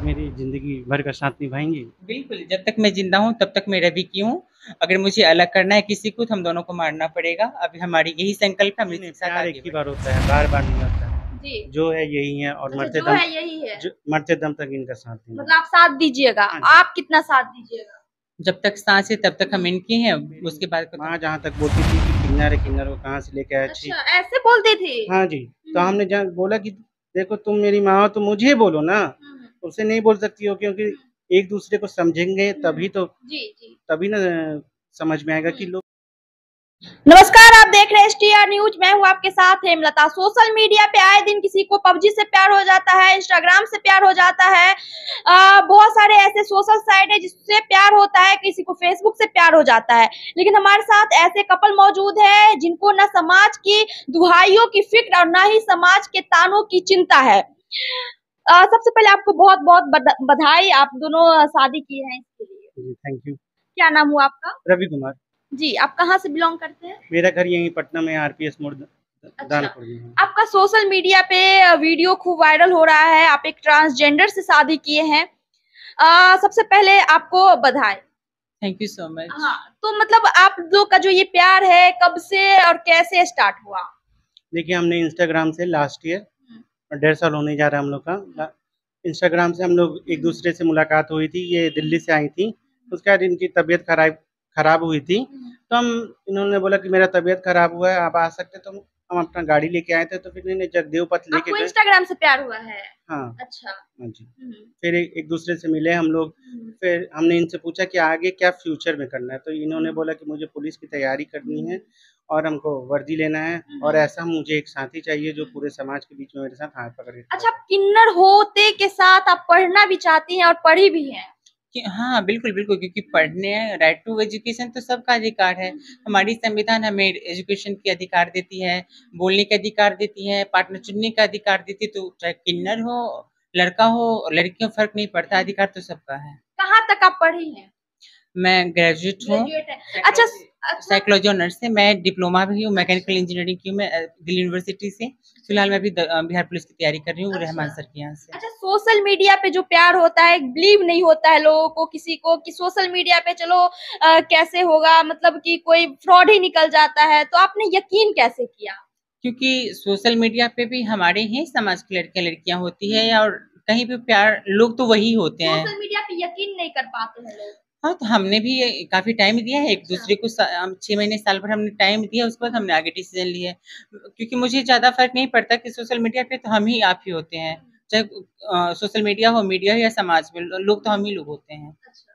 मेरी ज़िंदगी भर का साथ निभाएँगी? बिल्कुल, जब तक मैं ज़िंदा हूँ तब तक मैं रवि की हूँ। अगर मुझे अलग करना है किसी को तो हम दोनों को मारना पड़ेगा। अभी हमारी यही संकल्प है, हम नहीं, नहीं, इसी के साथ प्यार एक आगे ही बढ़ेंगे। बार होता है, बार-बार नहीं होता है। जी। जो है यही है और अच्छा, जो है यही है। मरते दम तक इनका साथ मतलब देंगे। आप साथ दीजिएगा। हाँ जी। आप कितना साथ दीजिएगा? जब तक साँस है तब तक हम इनके हैं, मेरी उसके बाद को तो माँ जहाँ तक बोलती थी कि किन्नर है, किन्नर को कहाँ से लेके आया छी। अच्छा, ऐसे बोलते थे? हाँ जी, तो हुँ, हमने जहाँ बोला कि देखो तुम मेरी माँ हो तो मुझे बोलो ना, हुँ, उसे नहीं बोल सकती हो क्योंकि हुँ, एक-दूसरे को समझेंगे हुँ। जी, जी। तभी ना समझ में आएगा कि हुँ। लोग। नमस्कार, आप देख रहे हैं एसटीआर न्यूज। मैं हूँ आपके साथ हेमलता। सोशल मीडिया पे आए दिन किसी को पबजी से प्यार हो जाता है, इंस्टाग्राम से प्यार हो जाता है। बहुत सारे ऐसे सोशल साइट है जिससे प्यार होता है, किसी को फेसबुक से प्यार हो जाता है। लेकिन हमारे साथ ऐसे कपल मौजूद है जिनको न समाज की दुहाइयों की फिक्र और न ही समाज के तानों की चिंता है। सबसे पहले आपको बहुत बहुत बधाई, आप दोनों शादी किए हैं इसके लिए। जी, थैंक यू। क्या नाम हुआ आपका? रवि कुमार। जी, आप कहाँ से बिलोंग करते हैं? मेरा घर यहीं पटना में आरपीएस मोड़ अच्छा, दानपुर में है। आपका सोशल मीडिया पे वीडियो खूब वायरल हो रहा है, आप एक ट्रांसजेंडर से शादी किए हैं। सबसे पहले आपको बधाई। Thank you so much. हाँ, तो मतलब आप दो का जो ये प्यार है कब से और कैसे स्टार्ट हुआ? देखिए हमने इंस्टाग्राम से लास्ट ईयर हुँ, 1.5 साल होने जा रहा है हम लोग हुँ, का। इंस्टाग्राम से हम लोग एक हुँ, दूसरे से मुलाकात हुई थी, ये दिल्ली से आई थी। उसके बाद इनकी तबीयत खराब हुई थी, हुँ। तो हम इन्होंने बोला कि मेरा तबीयत खराब हुआ है, आप आ सकते, तो हम अपना गाड़ी लेके आए थे, तो फिर इन्हें जगदेव पथ लेके आपको गए। इंस्टाग्राम से प्यार हुआ है? हाँ, अच्छा। हाँ जी। हुँ, फिर एक दूसरे से मिले हम लोग। हुँ, फिर हमने इनसे पूछा कि आगे क्या फ्यूचर में करना है, तो इन्होंने हुँ, बोला कि मुझे पुलिस की तैयारी करनी हुँ, है और हमको वर्दी लेना है और हुँ, ऐसा मुझे एक साथी चाहिए जो हुँ। पूरे समाज के बीच में मेरे साथ हाथ पकड़ के खड़ा अच्छा, करे। आप किन्नर होते के साथ आप पढ़ना भी चाहती हैं और पढ़ी भी हैं। कि हाँ, बिल्कुल, बिल्कुल क्योंकि पढ़ने राइट टू एजुकेशन तो सबका अधिकार है। हमारी संविधान हमें एजुकेशन के अधिकार देती है, बोलने के अधिकार देती है, पार्टनर चुनने का अधिकार देती है, तो चाहे किन्नर हो, लड़का हो, लड़की हो, फ़र्क नहीं पड़ता, अधिकार तो सबका है। कहाँ तक आप पढ़ी हैं? मैं ग्रेजुएट हूँ, ग्रेजुएट है। अच्छा अच्छा साइकोलॉजी ऑनर्स से, मैं डिप्लोमा भी हूँ, अच्छा, मैकेनिकल इंजीनियरिंग की हूँ मैं दिल्ली यूनिवर्सिटी से। फिलहाल मैं अभी बिहार पुलिस की तैयारी कर रही हूँ अच्छा। रहमान सर के यहाँ से। अच्छा, सोशल मीडिया पे जो प्यार होता है, बिलीव नहीं होता है लोगों को किसी को कि सोशल मीडिया पे चलो कैसे होगा, मतलब कि कोई फ्रॉड ही निकल जाता है, तो आपने यकीन कैसे किया? क्योंकि सोशल मीडिया पे भी हमारे ही समाज की लड़कियां-लड़कियां होती है हुँ। और कहीं भी प्यार लोग तो वही होते हैं। सोशल मीडिया पे यकीन नहीं कर पाते हैं लोग। हाँ, तो हमने भी काफ़ी टाइम दिया है अच्छा। एक-दूसरे को 6 महीने, साल भर हमने टाइम दिया, उसके बाद हमने आगे डिसीज़न लिए। क्योंकि मुझे ज़्यादा फ़र्क नहीं पड़ता कि सोशल मीडिया पे तो हम ही आप ही होते हैं। चाहे सोशल मीडिया हो या समाज में, लोग तो हम ही लोग होते हैं। अच्छा।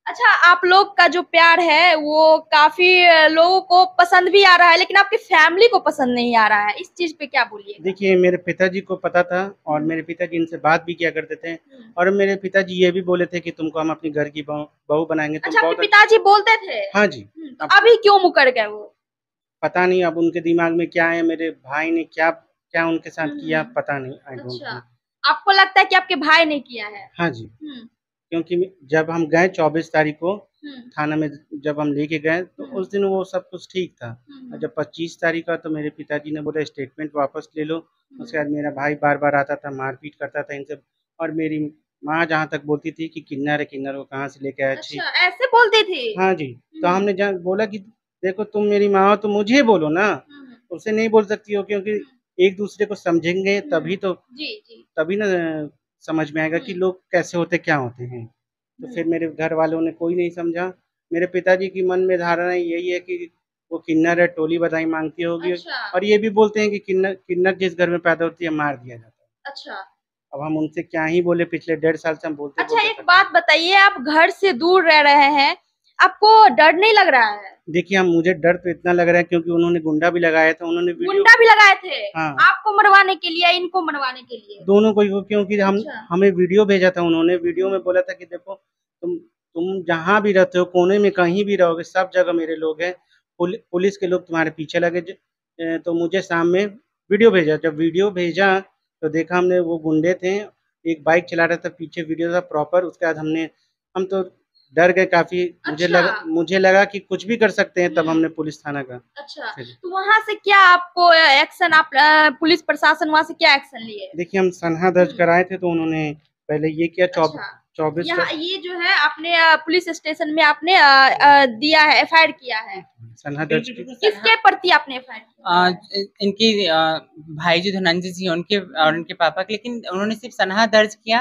अच्छा, आप लोग का जो प्यार है वो काफ़ी लोगों को पसंद भी आ रहा है, लेकिन आपकी फैमिली को पसंद नहीं आ रहा है। इस चीज़ पे क्या बोलिएगा? देखिए मेरे पिताजी को पता था और हुँ, मेरे पिताजी इनसे बात भी किया करते थे हुँ। और मेरे पिताजी ये भी बोले थे कि तुमको हम अपनी घर की बहू बनाएँगे, तुम अच्छा, आपके बहुत पिताजी बोलते थे? हाँ जी। तो अब अभी क्यों मुकर गए वो? पता नहीं अब उनके दिमाग में क्या है, मेरे भाई ने क्या क्या उनके साथ किया हुँ। पता नहीं, आई डोंट अच्छा, नो। आपको लगता है कि आपके भाई ने किया है? हाँ जी, हुँ, क्योंकि जब हम गए 24 तारीख को हुँ, थाना में, जब हम लेके गए तो हुँ, उस दिन वो सब कुछ ठीक था। और हुँ, जब 25 तारीख का तो मेरे पिताजी ने बोला स्टेटमेंट वापस ले लो। उसके हुँ। बाद मेरा भाई बार-बार आता था, मारपीट करता था इनसे और मेरी माँ जहाँ तक बोलती थी कि किन्नर है, किन्नर को कहाँ से लेके आया छी। अच्छा, ऐसे बोलते थे? हाँ जी, तो हुँ, हमने जहाँ बोला कि देखो तुम मेरी माँ हो तो मुझे बोलो ना, हुँ, उसे नहीं बोल सकती हो क्योंकि हुँ, एक-दूसरे को समझेंगे हुँ। जी, जी। तभी ना समझ में आएगा हुँ, कि लोग कैसे होते, क्या होते हैं। तो हुँ। फिर मेरे घर वालों ने कोई नहीं समझा। मेरे पिताजी की मन में धारणा यही है कि वो किन्नर है, टोली बधाई माँगती होगी अच्छा, और ये भी बोलते हैं कि किन्नर किन्नर जिस घर में पैदा होती है, मार दिया जाता है। अच्छा। अब हम उनसे क्या ही बोले, पिछले 1.5 साल से हम अच्छा, बोलते-बोलते एक थक गए। बात बताइए, आप घर से दूर रह रहे हैं, आपको डर नहीं लग रहा है? देखिए, हम मुझे डर तो इतना लग रहा है क्योंकि उन्होंने गुंडा भी लगाया था, उन्होंने वीडियो। गुंडा भी लगाए थे? हाँ, आपको मरवाने के लिए या इनको मरवाने के लिए? दोनों को ही, क्योंकि हम अच्छा। हमें वीडियो भेजा था उन्होंने, वीडियो में हुँ, बोला था कि देखो तुम जहाँ भी रहते हो, कोने में कहीं भी रहोगे, सब जगह मेरे लोग हैं। पुलिस के लोग तुम्हारे पीछे लगे तो मुझे शाम में वीडियो भेजा। जब वीडियो भेजा तो देखा हमने वो गुंडे थे, एक बाइक चला रहा था, पीछे वीडियो था प्रॉपर। उसके बाद हम तो डर गए काफ़ी। अच्छा। मुझे लगा कि कुछ भी कर सकते हैं, तब हुँ, हमने पुलिस थाना का अच्छा। फिर तो वहाँ से क्या आपको एक्शन, आप पुलिस प्रशासन वहाँ से क्या एक्शन लिए? देखिए हम सनहा दर्ज हुँ, कराए थे तो उन्होंने पहले ये किया अच्छा 24 यहाँ ये जो है आपने पुलिस स्टेशन में आपने दिया है, एफआईआर किया है। सनहा दर्ज की। किसके प्रति आपने एफआईआर किया? इनकी भाई जो धनंजय जी उनके और उनके पापा के, लेकिन उन्होंने सिर्फ सनहा दर्ज किया।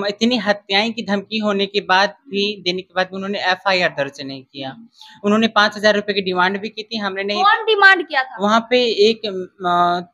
इतनी हत्याएं की धमकी होने के बाद भी, देने के बाद भी उन्होंने एफआईआर दर्ज नहीं किया। उन्होंने 5,000 रुपए की डिमांड भी की थी, हमने नहीं। कौन डिमांड किया था? वहां पे एक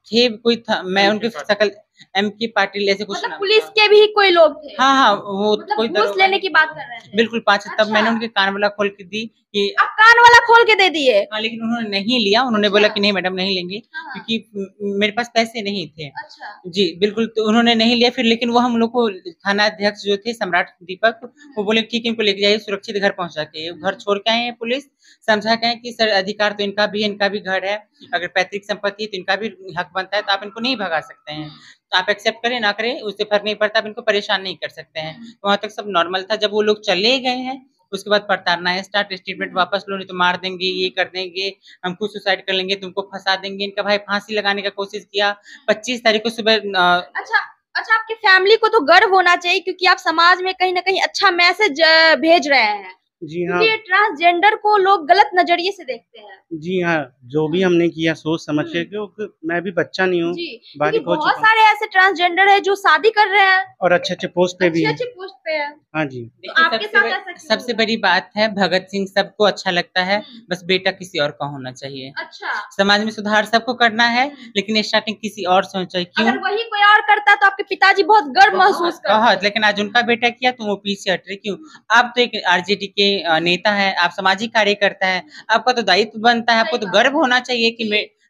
थे कोई था, मैं उनके शकल M.K. पाटिल ऐसे कुछ मतलब नाम पुलिस था। के भी कोई लोग थे? हाँ हाँ, वो मतलब कोई घूस दरोगा लेने की बात कर रहे थे? बिल्कुल 5। तब अच्छा। मैंने उनके कान वाला खोल के दी कि आप कान वाला खोल के दे दिए? हाँ, लेकिन उन्होंने नहीं लिया। उन्होंने बोला कि नहीं मैडम नहीं लेंगे, हाँ। क्योंकि मेरे पास पैसे नहीं थे। अच्छा। जी बिल्कुल, तो उन्होंने नहीं लिया फिर। लेकिन वो हम लोग को थाना अध्यक्ष जो थे सम्राट दीपक, वो बोले ठीक है इनको लेके जाइए सुरक्षित घर पहुंचा के। घर छोड़ के आए हैं पुलिस, समझा के आए कि सर अधिकार तो इनका भी है, इनका भी घर है, अगर पैतृक संपत्ति है तो इनका भी हक बनता है, तो आप इनको नहीं भगा सकते हैं। तो आप एक्सेप्ट करें ना करें उससे फर्क नहीं पड़ता, आप इनको परेशान नहीं कर सकते हैं। तो वहां तक सब नॉर्मल था। जब वो लोग चले गए हैं उसके बाद प्रताड़ना स्टार्ट, स्टेटमेंट वापस लो नहीं तो मार देंगे, ये कर देंगे, हम खुद सुसाइड कर लेंगे, तुमको फंसा देंगे। इनका भाई फांसी लगाने का कोशिश किया। 25 तारीख को सुबह अच्छा अच्छा, आपकी फैमिली को तो गर्व होना चाहिए क्योंकि आप समाज में कहीं ना कहीं अच्छा मैसेज भेज रहे हैं। जी हाँ। क्योंकि ट्रांसजेंडर को लोग गलत नजरिए से देखते हैं। जी हाँ, जो भी हमने किया सोच समझ के, क्योंकि मैं भी बच्चा नहीं हूँ, जी, बालिग क्योंकि हो बहुत चुका हूँ सारे ऐसे ट्रांसजेंडर है जो शादी कर रहे हैं और अच्छे पोस्ट पे भी अच्छे हैं। अच्छे पोस्ट पे है। हाँ जी। तो आपके साथ ऐसा क्यों सबसे हुआ? बड़ी बात है भगत सिंह सबको अच्छा लगता है, बस बेटा किसी और का होना चाहिए। अच्छा, समाज में सुधार सबको करना है, लेकिन स्टार्टिंग किसी और से होना चाहिए। क्यों? अगर वही कोई और करता तो आपके पिताजी बहुत गर्व महसूस करते। बहुत, लेकिन आज उनका बेटा किया तो वो पीछे हट रहे। क्यों? आप तो एक आरजेडी के नेता हैं, आप सामाजिक कार्यकर्ता हैं, आपका तो दायित्व बनता है, आपको तो गर्व होना चाहिए कि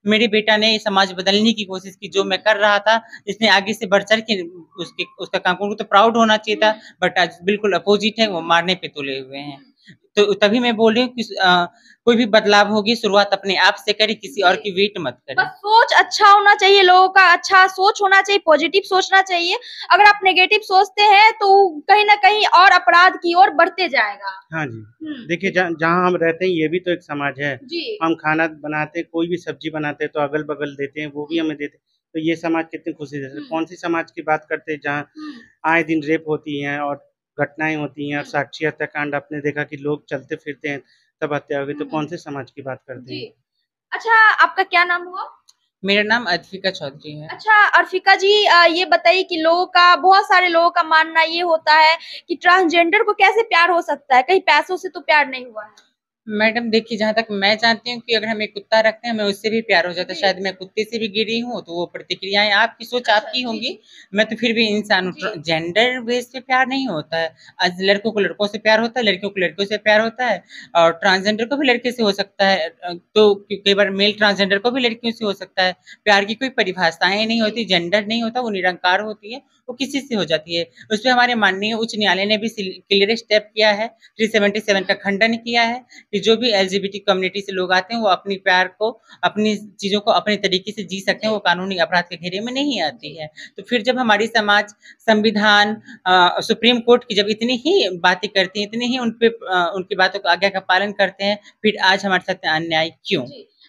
मेरे बेटा ने समाज बदलने की कोशिश की। जो मैं कर रहा था इसने आगे से बढ़ चढ़ के उसका काम, उनको तो प्राउड होना चाहिए था, बट आज बिल्कुल अपोजिट है, वो मारने पे तुले हुए हैं। तो तभी मैं बोल रही हूँ कि कोई भी बदलाव होगी शुरुआत अपने आप से करे, किसी और की वेट मत करे। बस सोच अच्छा होना चाहिए, लोगों का अच्छा सोच होना चाहिए, पॉजिटिव सोचना चाहिए। अगर आप नेगेटिव सोचते हैं तो कहीं ना कहीं और अपराध की ओर बढ़ते जाएगा। हाँ जी, देखिए जहाँ हम रहते हैं ये भी तो एक समाज है। जी। हम खाना बनाते हैं, कोई भी सब्जी बनाते हैं तो अगल बगल देते हैं, वो भी हमें देते हैं। तो ये समाज कितनी खुशी देते हैं। कौन सी समाज की बात करते हैं जहाँ आए दिन रेप होती हैं और घटनाएं होती हैं और साक्षी हत्याकांड आपने देखा कि लोग चलते फिरते हैं तब हत्या हो गई। तो कौन से समाज की बात करते हैं? अच्छा, आपका क्या नाम हुआ? मेरा नाम अद्विका चौधरी है। अच्छा अर्फिका जी, ये बताइए कि लोगों का, बहुत सारे लोगों का मानना ये होता है कि ट्रांसजेंडर को कैसे प्यार हो सकता है, कहीं पैसों से तो प्यार नहीं हुआ है। मैडम देखिए, जहाँ तक मैं जानती हूँ कि अगर हम एक कुत्ता रखते हैं हमें उससे भी प्यार हो जाता है। शायद मैं कुत्ते से भी गिरी हूँ तो वो प्रतिक्रियाएं आपकी सोच आपकी होंगी, मैं तो फिर भी इंसान हूँ। जेंडर बेस पे प्यार नहीं होता है। आज लड़कों को लड़कों से प्यार होता है, लड़कियों को लड़कियों से प्यार होता है, और ट्रांसजेंडर को भी लड़के से हो सकता है। तो कई बार मेल ट्रांसजेंडर को भी लड़कियों से हो सकता है। प्यार की कोई परिभाषाएं नहीं होती, जेंडर नहीं होता, वो निरंकार होती है, वो किसी से हो जाती है। उस पर हमारे माननीय उच्च न्यायालय ने भी क्लियर स्टेप किया है, 377 का खंडन किया है कि जो भी LGBT कम्युनिटी से लोग आते हैं वो अपनी प्यार को, अपनी चीजों को अपने तरीके से जी सकते हैं, वो कानूनी अपराध के घेरे में नहीं आती है। तो फिर जब हमारी समाज, संविधान, सुप्रीम कोर्ट की जब इतनी ही बातें करती है, इतनी ही उनकी बातों को आज्ञा का पालन करते हैं, फिर आज हमारे साथ अन्याय क्यों?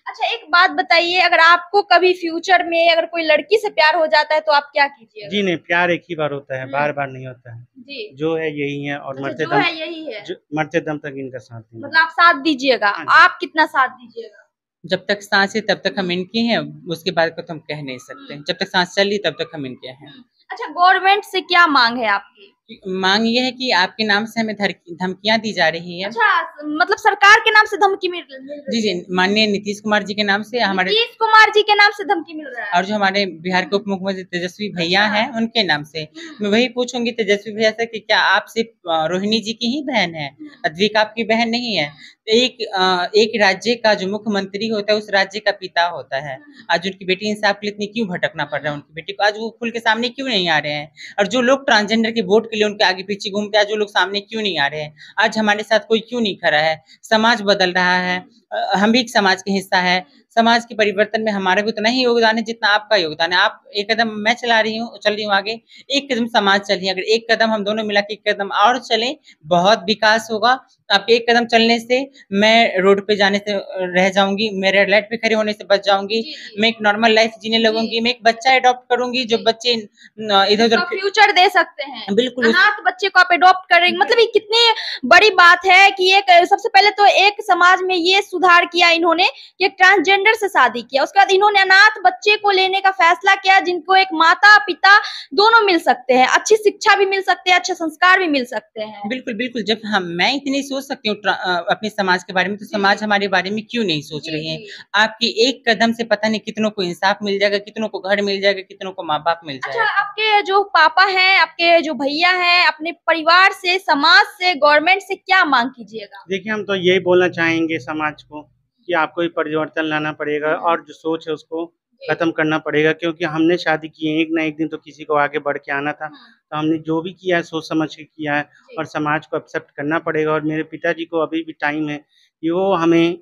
अच्छा एक बात बताइए, अगर आपको कभी फ्यूचर में अगर कोई लड़की से प्यार हो जाता है तो आप क्या कीजिएगा? जी नहीं, प्यार एक ही बार होता है, बार बार नहीं होता है। जी। जो है यही है और मरते दम तक इनका साथ देंगे। मतलब आप साथ दीजिएगा। आप कितना साथ दीजिएगा? जब तक सांस है तब तक हम इनके हैं, उसके बाद को तो हम कह नहीं सकते। जब तक सांस चली तब तक हम इनके हैं। अच्छा, गवर्नमेंट से क्या मांग है आपकी? मांग ये है कि आपके नाम से हमें धमकियां दी जा रही है। अच्छा, मतलब सरकार के नाम से धमकी मिल रही है? जी, माननीय नीतीश कुमार जी के नाम से, हमारे नीतीश कुमार जी के नाम से धमकी मिल रहा है। और जो हमारे बिहार के उप मुख्यमंत्री तेजस्वी भैया हैं उनके नाम से। मैं वही पूछूंगी तेजस्वी भैया से कि क्या आप सिर्फ रोहिणी जी की ही बहन है, अद्विका आपकी बहन नहीं है? एक राज्य का जो मुख्यमंत्री होता है उस राज्य का पिता होता है। आज उनकी बेटी इंसाफ के लिए इतनी क्यों भटकना पड़ रहा है? उनकी बेटी को आज वो खुल के सामने क्यों नहीं आ रहे हैं? और जो लोग ट्रांसजेंडर के वोट के लिए उनके आगे पीछे घूमते हैं, आज वो लोग सामने क्यों नहीं आ रहे हैं? आज हमारे साथ कोई क्यों नहीं खड़ा है? समाज बदल रहा है, हम भी एक समाज के हिस्सा है। समाज के परिवर्तन में हमारा भी उतना ही योगदान है जितना आपका योगदान है। आप एक कदम मैं चल रही हूँ आगे, एक कदम समाज चलिए। अगर एक कदम हम दोनों मिला के एक कदम और चलें, बहुत विकास होगा। आपके एक कदम चलने से मैं रोड पे जाने से रह जाऊंगी, मैं रेड लाइट पे खड़े होने से बच जाऊंगी, मैं एक नॉर्मल लाइफ जीने लगूंगी, मैं एक बच्चा अडॉप्ट करूंगी जो बच्चे इधर उधर फ्यूचर दे सकते हैं। बिल्कुल अनाथ बच्चे को आप अडॉप्ट करेंगे, मतलब ये कितनी बड़ी बात है कि एक सबसे पहले तो एक समाज में ये सुधार किया इन्होंने कि एक ट्रांसजेंडर से शादी किया, उसके बाद इन्होंने अनाथ बच्चे को लेने का फैसला किया जिनको एक माता पिता दोनों मिल सकते हैं, अच्छी शिक्षा भी मिल सकते हैं, अच्छे संस्कार भी मिल सकते हैं। बिल्कुल, बिल्कुल। जब हम मैं इतनी सोच सकती हूँ अपने समाज के बारे में, तो समाज हमारे बारे में क्यों नहीं सोच रही है? आपकी एक कदम से पता नहीं कितनों को इंसाफ मिल जाएगा, कितनों को घर मिल जाएगा, कितनों को माँ-बाप मिल अच्छा, जाएगा। आपके जो पापा हैं, आपके जो भैया हैं, अपने परिवार से, समाज से, गवर्नमेंट से क्या मांग कीजिएगा? देखिए, हम तो यही बोलना चाहेंगे समाज को कि आपको भी परिवर्तन लाना पड़ेगा और जो सोच है उसको खत्म करना पड़ेगा, क्योंकि हमने शादी की है, एक ना एक दिन तो किसी को आगे बढ़ के आना था। तो हमने जो भी किया है सोच समझ के किया है और समाज को एक्सेप्ट करना पड़ेगा। और मेरे पिताजी को अभी भी टाइम है कि वो हमें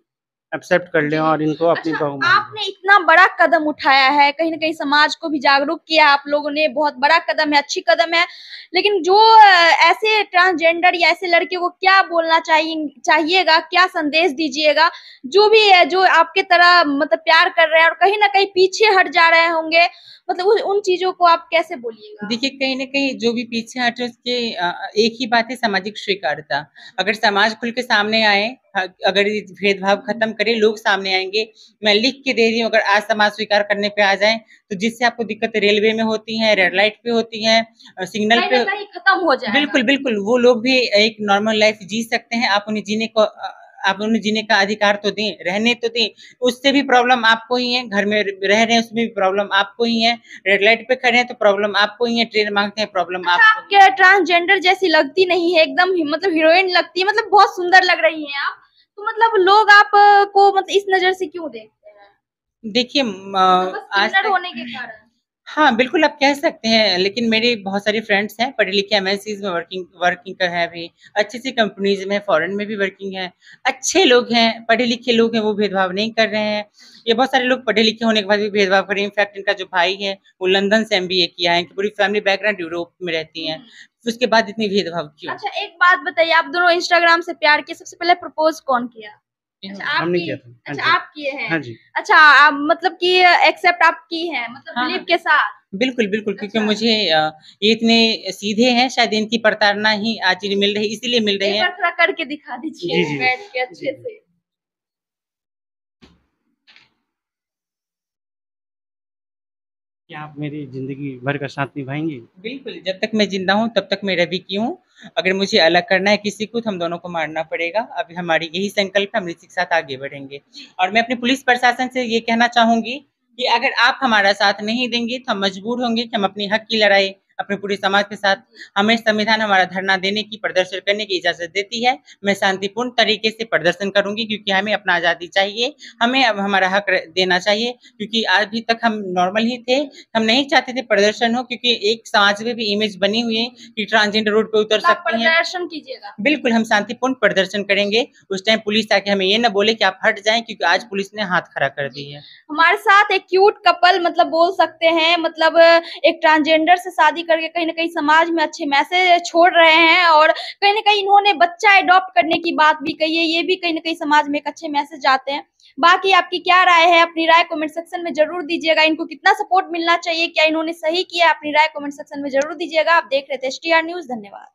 एक्सेप्ट कर लें और इनको अपनी अच्छा, बहू मान लें। आपने इतना बड़ा कदम उठाया है, कहीं न कहीं समाज को भी जागरूक किया आप लोगों ने, बहुत बड़ा कदम है, अच्छी कदम है। लेकिन जो ऐसे ट्रांसजेंडर या ऐसे लड़कियों को क्या बोलना चाहिएगा, क्या संदेश दीजिएगा? जो भी है, जो आपके तरह मतलब प्यार कर रहे हैं और कहीं न कहीं पीछे हट जा रहे होंगे, मतलब उन चीज़ों को आप कैसे बोलिएगा? देखिए, कहीं न कहीं जो भी पीछे हटे उसके एक ही बात है, सामाजिक स्वीकार्यता। अगर समाज खुल के सामने आए, अगर ये भेदभाव खत्म करे, लोग सामने आएँगे। मैं लिख के दे रही हूँ, अगर आज समाज स्वीकार करने पे आ जाएँ, तो जिससे आपको दिक्कत रेलवे में होती है, रेड लाइट पे होती है, सिग्नल कहीं पे न कहीं खत्म हो जाएगा। बिल्कुल, बिल्कुल, वो लोग भी एक नॉर्मल लाइफ जी सकते हैं। आप उन्हें जीने का अधिकार तो दें, रहने तो दें। उससे भी प्रॉब्लम आपको ही है, घर में रह रहे हैं उसमें भी प्रॉब्लम आपको ही है, रेड लाइट पे खड़े हैं तो प्रॉब्लम आपको ही है, ट्रेन माँगते हैं प्रॉब्लम अच्छा, आपको आप ही है। क्या ट्रांसजेंडर जैसी लगती नहीं है, एकदम मतलब हीरोइन लगती है, मतलब बहुत सुंदर लग रही हैं आप। तो मतलब लोग आप को मतलब इस नज़र से क्यों देखते हैं? देखिए मतलब बस आज किन्नर तक होने के कारण? हाँ, बिल्कुल आप कह सकते हैं, लेकिन मेरे बहुत सारे फ्रेंड्स हैं, पढ़े-लिखे एमएनसीज़ में वर्किंग वर्किंग का है अभी, अच्छी-अच्छी कंपनीज़ में, फॉरेन में भी वर्किंग है, अच्छे लोग हैं, पढ़े-लिखे लोग हैं, वो भेदभाव नहीं कर रहे हैं। ये बहुत सारे लोग पढ़े-लिखे होने के बाद भी भेदभाव कर रहे हैं, इनफैक्ट इनका जो भाई है, वो लंदन से एमबीए किया है, इनकी पूरी फैमिली बैकग्राउंड यूरोप में रहती है, उसके बाद इतनी भेदभाव क्यों? अच्छा, एक बात बताइए, आप दोनों इंस्टाग्राम से प्यार किए, सबसे पहले प्रपोज़ कौन किया? अच्छा, आप हमने की? किया था। हाँ अच्छा, जी। आप किए हैं। हाँ जी। अच्छा, आप मतलब कि एक्सेप्ट आप की हैं, मतलब हाँ, बिलीव हाँ। के साथ? बिल्कुल, बिल्कुल, क्योंकि अच्छा। मुझे ये इतने सीधे हैं, शायद इनकी प्रताड़ना ही आज मिल रही इसीलिए मिल रही एक है। बार थोड़ा करके दिखा जी, दीजिए जी। बैठ के जी, अच्छे जी। से। क्या आप मेरी ज़िंदगी भर का साथ निभाएँगी? बिल्कुल, जब तक मैं ज़िंदा हूँ, तब तक मैं रवि की हूँ। अगर मुझे अलग करना है किसी को, तो हम दोनों को मारना पड़ेगा। अभी हमारी यही संकल्प है, हम इसी के साथ आगे बढ़ेंगे। और मैं अपने पुलिस प्रशासन से ये कहना चाहूँगी कि अगर आप हमारा साथ नहीं देंगे, तो हम मजबूर होंगे कि हम अपने हक की लड़ाई अपने पूरे समाज के साथ हमें संविधान हमारा धरना देने की, प्रदर्शन करने की इजाज़त देती है। मैं शांतिपूर्ण तरीके से प्रदर्शन करूँगी क्योंकि हमें अपना आज़ादी चाहिए। हमें अब हमारा हक देना चाहिए क्योंकि अभी तक हम नॉर्मल ही थे। हम नहीं चाहते थे प्रदर्शन हो क्योंकि एक समाज में भी इमेज बनी हुई है कि ट्रांसजेंडर रोड पे उतर मतलब आप सकती हैं। प्रदर्शन कीजिएगा। बिल्कुल, हम शांतिपूर्ण प्रदर्शन करेंगे। उस टाइम पुलिस आके हमें ये ना बोले कि आप हट जाएँ क्योंकि आज पुलिस ने हाथ खड़ा कर दी है। हमारे साथ एक क्यूट कपल मतलब बोल सकते हैं, मतलब एक ट्रांसजेंडर से शादी करके कहीं न कहीं समाज में अच्छे मैसेज छोड़ रहे हैं और कहीं न कहीं इन्होंने बच्चा अडॉप्ट करने की बात भी कही है, ये भी कहीं न कहीं समाज में एक अच्छे मैसेज जाते हैं। बाकी आपकी क्या राय है? अपनी राय कमेंट सेक्शन में ज़रूर दीजिएगा। इनको कितना सपोर्ट मिलना चाहिए? क्या इन्होंने सही किया? अपनी राय कमेंट सेक्शन में ज़रूर दीजिएगा। आप देख रहे थे एसटीआर न्यूज़। धन्यवाद।